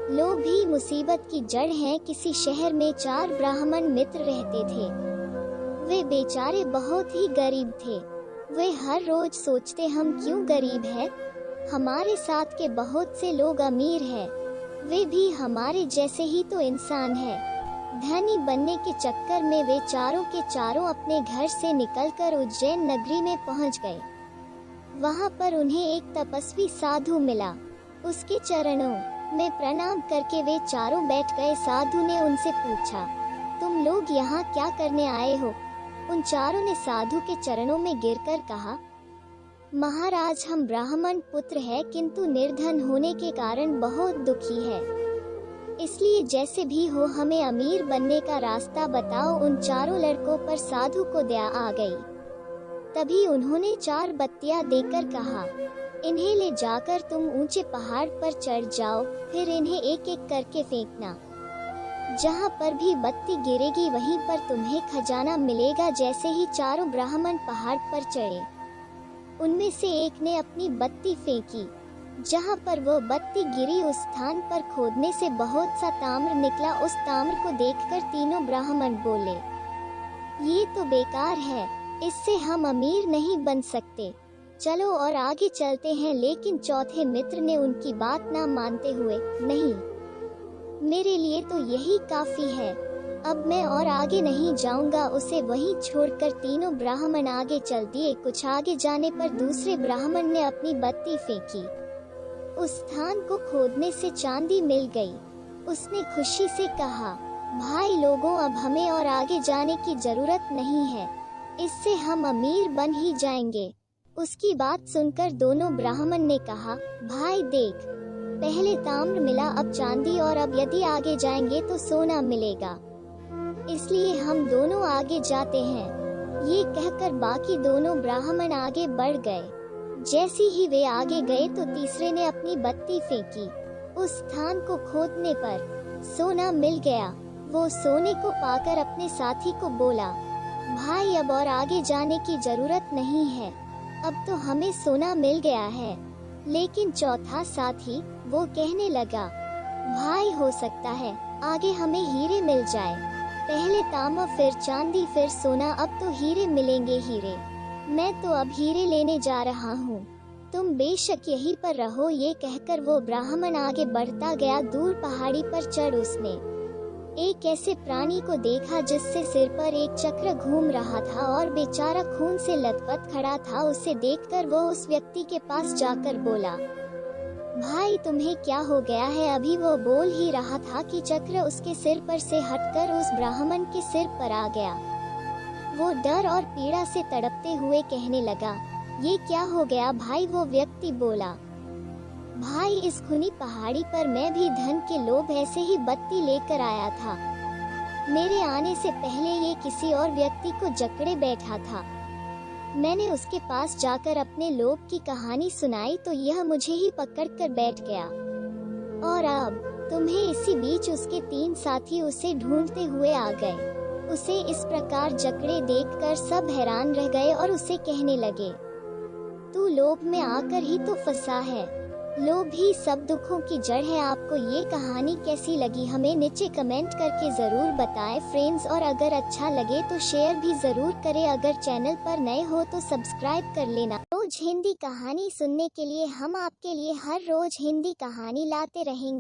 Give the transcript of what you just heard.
लोभ ही मुसीबत की जड़ है। किसी शहर में 4 ब्राह्मण मित्र रहते थे। वे बेचारे बहुत ही गरीब थे। वे हर रोज सोचते, हम क्यों गरीब हैं? हमारे साथ के बहुत से लोग अमीर हैं। वे भी हमारे जैसे ही तो इंसान हैं। धनी बनने के चक्कर में वे चारों के चारों अपने घर से निकलकर उज्जैन नगरी में पहुंच गए। वहां पर उन्हें एक तपस्वी साधु मिला। उसके चरणों में प्रणाम करके वे चारों बैठ गए। साधु ने उनसे पूछा, तुम लोग यहाँ क्या करने आए हो? उन चारों ने साधु के चरणों में गिरकर कहा, महाराज, हम ब्राह्मण पुत्र हैं, किंतु निर्धन होने के कारण बहुत दुखी है। इसलिए जैसे भी हो हमें अमीर बनने का रास्ता बताओ। उन चारों लड़कों पर साधु को दया आ गई। तभी उन्होंने 4 बत्तियां देकर कहा, इन्हें ले जाकर तुम ऊंचे पहाड़ पर चढ़ जाओ, फिर इन्हें एक एक करके फेंकना। जहाँ पर भी बत्ती गिरेगी वहीं पर तुम्हें खजाना मिलेगा। जैसे ही चारों ब्राह्मण पहाड़ पर चढ़े, उनमें से एक ने अपनी बत्ती फेंकी। जहाँ पर वो बत्ती गिरी उस स्थान पर खोदने से बहुत सा ताम्र निकला। उस ताम्र को देखकर तीनों ब्राह्मण बोले, ये तो बेकार है, इससे हम अमीर नहीं बन सकते, चलो और आगे चलते हैं। लेकिन चौथे मित्र ने उनकी बात ना मानते हुए, नहीं, मेरे लिए तो यही काफी है, अब मैं और आगे नहीं जाऊंगा। उसे वहीं छोड़कर तीनों ब्राह्मण आगे चल दिए। कुछ आगे जाने पर दूसरे ब्राह्मण ने अपनी बत्ती फेंकी। उस स्थान को खोदने से चांदी मिल गई। उसने खुशी से कहा, भाई लोगों, अब हमें और आगे जाने की जरूरत नहीं है, इससे हम अमीर बन ही जाएंगे। उसकी बात सुनकर दोनों ब्राह्मण ने कहा, भाई देख, पहले ताम्र मिला, अब चांदी, और अब यदि आगे जाएंगे तो सोना मिलेगा, इसलिए हम दोनों आगे जाते हैं। ये कहकर बाकी दोनों ब्राह्मण आगे बढ़ गए। जैसे ही वे आगे गए तो तीसरे ने अपनी बत्ती फेंकी। उस स्थान को खोदने पर सोना मिल गया। वो सोने को पाकर अपने साथी को बोला, भाई अब और आगे जाने की जरूरत नहीं है, अब तो हमें सोना मिल गया है। लेकिन चौथा साथी वो कहने लगा, भाई हो सकता है आगे हमें हीरे मिल जाए, पहले तांबा फिर चांदी फिर सोना, अब तो हीरे मिलेंगे हीरे, मैं तो अब हीरे लेने जा रहा हूँ, तुम बेशक यहीं पर रहो। ये कहकर वो ब्राह्मण आगे बढ़ता गया। दूर पहाड़ी पर चढ़ उसने एक ऐसे प्राणी को देखा जिससे सिर पर एक चक्र घूम रहा था और बेचारा खून से लथपथ खड़ा था। उसे देखकर वो उस व्यक्ति के पास जाकर बोला, भाई तुम्हें क्या हो गया है? अभी वो बोल ही रहा था कि चक्र उसके सिर पर से हटकर उस ब्राह्मण के सिर पर आ गया। वो डर और पीड़ा से तड़पते हुए कहने लगा, ये क्या हो गया भाई? वो व्यक्ति बोला, भाई इस खुनी पहाड़ी पर मैं भी धन के लोभ ऐसे ही बत्ती लेकर आया था। मेरे आने से पहले ये किसी और व्यक्ति को जकड़े बैठा था। मैंने उसके पास जाकर अपने लोभ की कहानी सुनाई तो यह मुझे ही पकड़कर बैठ गया, और अब तुम्हें इसी बीच उसके 3 साथी उसे ढूंढते हुए आ गए। उसे इस प्रकार जकड़े देखकर सब हैरान रह गए और उसे कहने लगे, तू लोभ में आकर ही तो फंसा है, लोभ ही सब दुखों की जड़ है। आपको ये कहानी कैसी लगी हमें नीचे कमेंट करके जरूर बताएं फ्रेंड्स, और अगर अच्छा लगे तो शेयर भी जरूर करें। अगर चैनल पर नए हो तो सब्सक्राइब कर लेना। रोज हिंदी कहानी सुनने के लिए हम आपके लिए हर रोज हिंदी कहानी लाते रहेंगे।